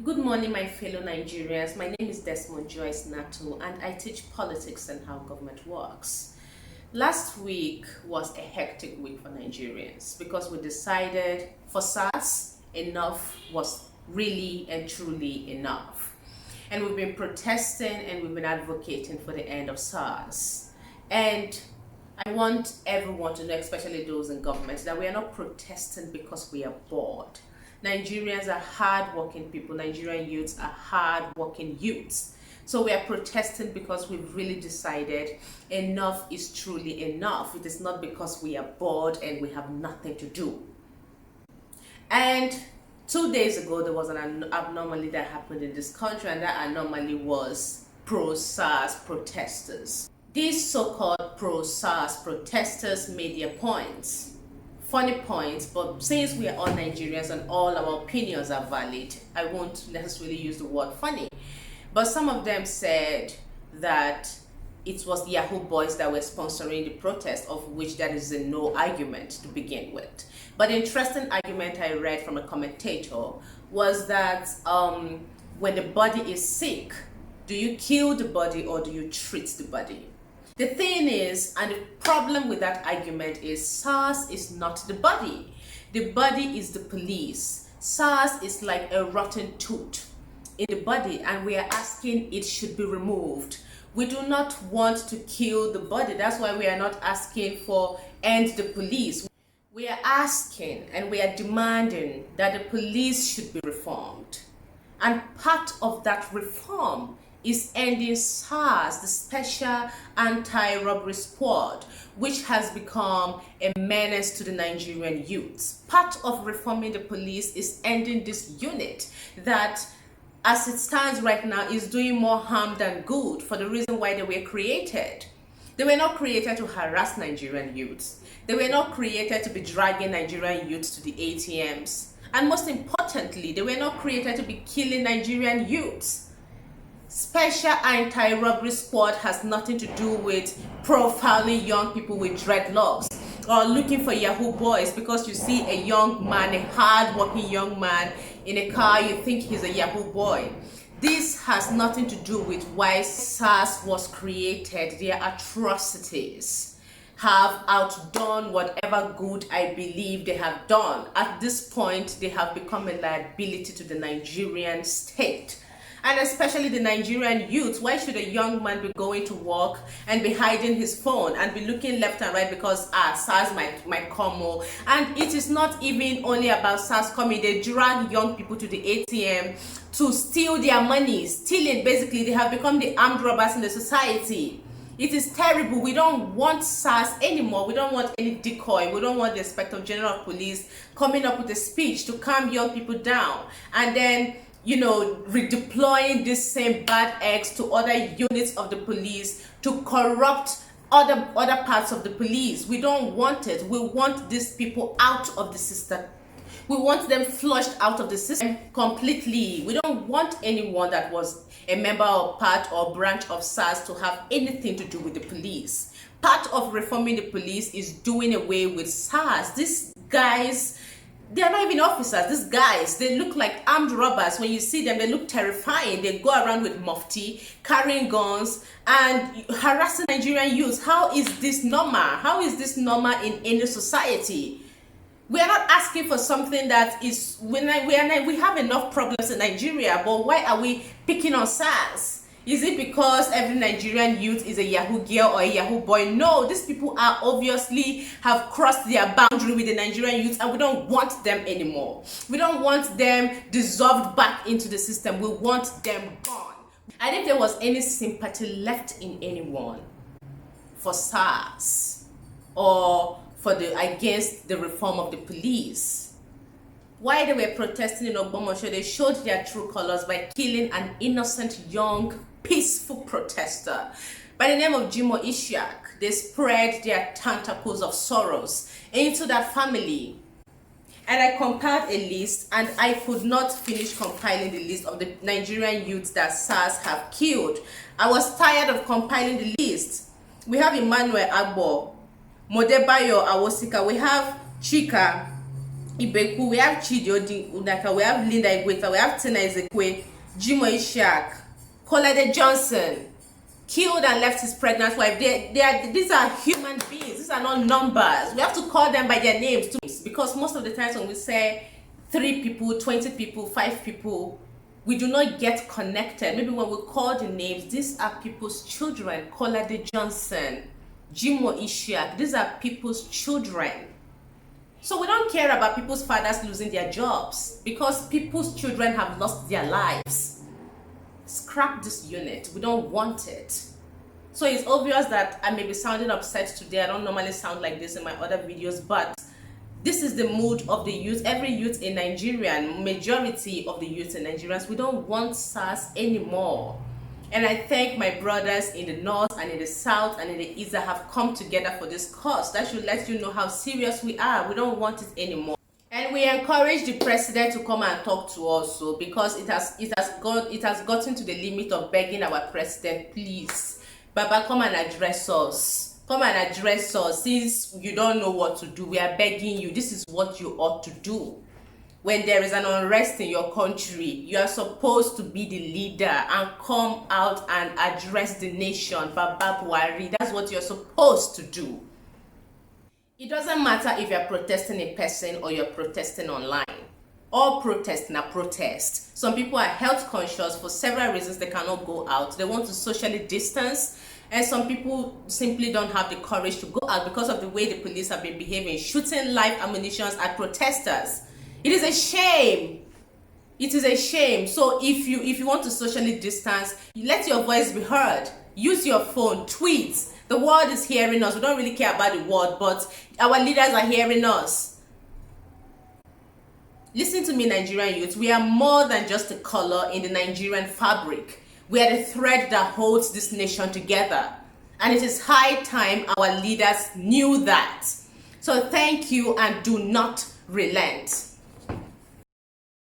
Good morning, my fellow Nigerians. My name is Desmond Joyce Nato, and I teach politics and how government works. Last week was a hectic week for Nigerians because we decided for SARS, enough was really and truly enough. And we've been protesting and we've been advocating for the end of SARS. And I want everyone to know, especially those in government, that we are not protesting because we are bored. Nigerians are hard-working people. Nigerian youths are hard-working youths. So we are protesting because we've really decided enough is truly enough. It is not because we are bored and we have nothing to do. And 2 days ago, there was an abnormality that happened in this country, and that anomaly was pro-SARS protesters. These so-called pro-SARS protesters made their points. Funny points, but since we are all Nigerians and all our opinions are valid, I won't necessarily use the word funny. But some of them said that it was Yahoo boys that were sponsoring the protest, of which there is a no argument to begin with. But the interesting argument I read from a commentator was that when the body is sick, do you kill the body or do you treat the body? The thing is, and the problem with that argument is, SARS is not the body. The body is the police. SARS is like a rotten tooth in the body, and we are asking it should be removed. We do not want to kill the body. That's why we are not asking for end the police. We are asking and we are demanding that the police should be reformed. And part of that reform is ending SARS, the Special Anti-Robbery Squad, which has become a menace to the Nigerian youths. Part of reforming the police is ending this unit that, as it stands right now, is doing more harm than good for the reason why they were created. They were not created to harass Nigerian youths. They were not created to be dragging Nigerian youths to the ATMs. And most importantly, they were not created to be killing Nigerian youths. Special Anti-Robbery Squad has nothing to do with profiling young people with dreadlocks or looking for Yahoo boys because you see a young man, a hard-working young man in a car, you think he's a Yahoo boy. This has nothing to do with why SARS was created. Their atrocities have outdone whatever good I believe they have done. At this point, they have become a liability to the Nigerian state. And especially the Nigerian youth. Why should a young man be going to work and be hiding his phone and be looking left and right because SARS might come? And it is not even only about SARS coming. They drag young people to the ATM to steal their money. Stealing, basically, they have become the armed robbers in the society. It is terrible. We don't want SARS anymore. We don't want any decoy. We don't want the Inspector General of Police coming up with a speech to calm young people down. And then redeploying this same bad eggs to other units of the police to corrupt other parts of the police. We don't want it. We want these people out of the system. We want them flushed out of the system completely. We don't want anyone that was a member or part or branch of SARS to have anything to do with the police. Part of reforming the police is doing away with SARS. These guys, they are not even officers. These guys, they look like armed robbers. When you see them, they look terrifying. They go around with mufti, carrying guns, and harassing Nigerian youths. How is this normal? How is this normal in any society? We are not asking for something that is, we have enough problems in Nigeria, but why are we picking on SARS? Is it because every Nigerian youth is a Yahoo girl or a Yahoo boy? No, these people are obviously have crossed their boundary with the Nigerian youth, and we don't want them anymore. We don't want them dissolved back into the system. We want them gone. And if there was any sympathy left in anyone for SARS or against the reform of the police, why they were protesting in Ogbomoso, they showed their true colors by killing an innocent, young, peaceful protester by the name of Jimo Ishak. They spread their tentacles of sorrows into that family. And I compiled a list, and I could not finish compiling the list of the Nigerian youths that SARS have killed. I was tired of compiling the list. We have Emmanuel Agbo, Modebayo Awosika, we have Chika, Ibeku, we have Chidi Udaka, we have Linda Igweta, we have Tina Ezekwe, Jimo Ishak, Kolade Johnson, killed and left his pregnant wife. These are human beings. These are not numbers. We have to call them by their names too, because most of the times when we say 3 people, 20 people, 5 people, we do not get connected. Maybe when we call the names, these are people's children. Kolade Johnson, Jimo Ishak, these are people's children. So we don't care about people's fathers losing their jobs, because people's children have lost their lives. Scrap this unit. We don't want it. So it's obvious that I may be sounding upset today. I don't normally sound like this in my other videos, but this is the mood of the youth. Every youth in Nigeria, majority of the youth in Nigerians, we don't want SARS anymore. And I thank my brothers in the north and in the south and in the east that have come together for this cause. That should let you know how serious we are. We don't want it anymore. And we encourage the president to come and talk to us, so because it has gotten to the limit of begging our president, please, Baba, come and address us. Come and address us. Since you don't know what to do, we are begging you. This is what you ought to do. When there is an unrest in your country, you are supposed to be the leader and come out and address the nation. Baba Buhari, that's what you're supposed to do. It doesn't matter if you're protesting in person or you're protesting online. All protest na protest. Some people are health conscious for several reasons. They cannot go out. They want to socially distance. And some people simply don't have the courage to go out because of the way the police have been behaving, shooting live ammunition at protesters. It is a shame. It is a shame. So if you want to socially distance, let your voice be heard. Use your phone, tweet. The world is hearing us. We don't really care about the world, but our leaders are hearing us. Listen to me, Nigerian youth. We are more than just a color in the Nigerian fabric. We are the thread that holds this nation together. And it is high time our leaders knew that. So thank you and do not relent.